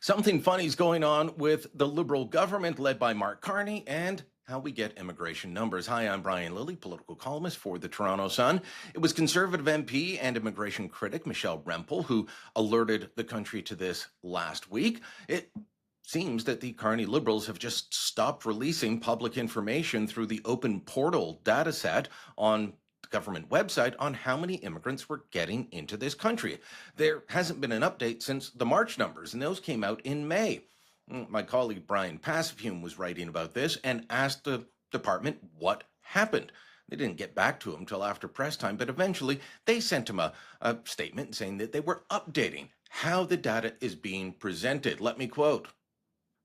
Something funny is going on with the Liberal government led by Mark Carney and how we get immigration numbers. Hi, I'm Brian Lilley, political columnist for the Toronto Sun. It was Conservative MP and immigration critic Michelle Rempel who alerted the country to this last week. It seems that the Carney Liberals have just stopped releasing public information through the open portal dataset on the government website on how many immigrants were getting into this country. There hasn't been an update since the March numbers, and those came out in May. My colleague Brian Lilley was writing about this and asked the department what happened. They didn't get back to him till after press time, but eventually they sent him a statement saying that they were updating how the data is being presented. Let me quote.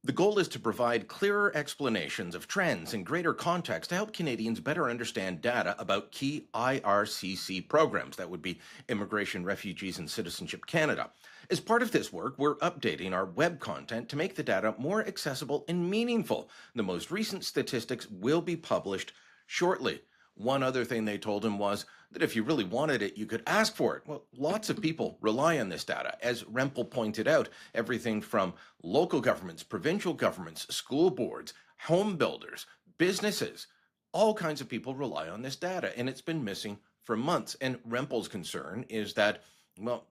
The goal is to provide clearer explanations of trends and greater context to help Canadians better understand data about key IRCC programs. That would be Immigration, Refugees, and Citizenship Canada. As part of this work, we're updating our web content to make the data more accessible and meaningful. The most recent statistics will be published shortly. One other thing they told him was that if you really wanted it, you could ask for it. Well, lots of people rely on this data. As Rempel pointed out, everything from local governments, provincial governments, school boards, home builders, businesses, all kinds of people rely on this data, and it's been missing for months. And Rempel's concern is that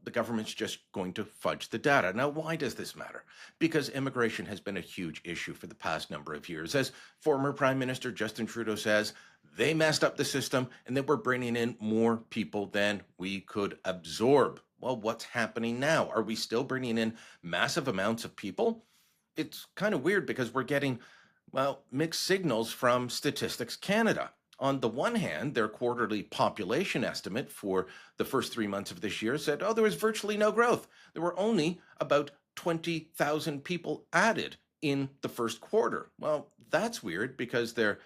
the government's just going to fudge the data. Now, why does this matter? Because immigration has been a huge issue for the past number of years. As former Prime Minister Justin Trudeau says, they messed up the system and they were bringing in more people than we could absorb. Well, what's happening now? Are we still bringing in massive amounts of people? It's kind of weird because we're getting, mixed signals from Statistics Canada. On the one hand, their quarterly population estimate for the first 3 months of this year said, there was virtually no growth. There were only about 20,000 people added in the first quarter. Well, that's weird because their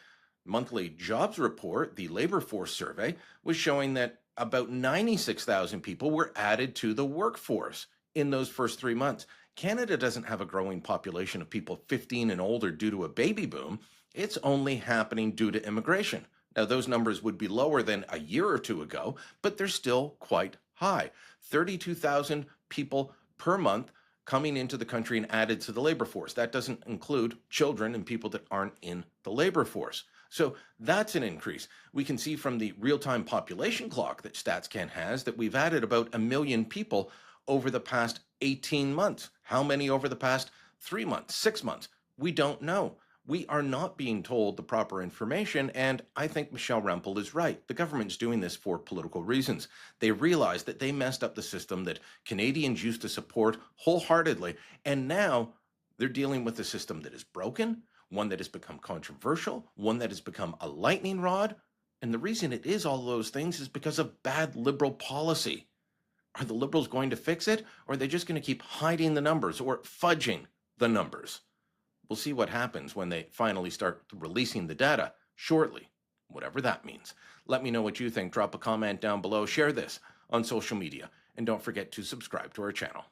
monthly jobs report, the labor force survey, was showing that about 96,000 people were added to the workforce in those first 3 months. Canada doesn't have a growing population of people 15 and older due to a baby boom. It's only happening due to immigration. Now, those numbers would be lower than a year or two ago, but they're still quite high. 32,000 people per month coming into the country and added to the labor force. That doesn't include children and people that aren't in the labor force. So that's an increase. We can see from the real-time population clock that StatsCan has that we've added about 1 million people over the past 18 months. How many over the past 3 months, 6 months? We don't know. We are not being told the proper information, and I think Michelle Rempel is right. The government's doing this for political reasons. They realize that they messed up the system that Canadians used to support wholeheartedly, and now they're dealing with a system that is broken, one that has become controversial, one that has become a lightning rod, and the reason it is all those things is because of bad Liberal policy. Are the Liberals going to fix it, or are they just going to keep hiding the numbers or fudging the numbers? We'll see what happens when they finally start releasing the data shortly, whatever that means. Let me know what you think. Drop a comment down below. Share this on social media. And don't forget to subscribe to our channel.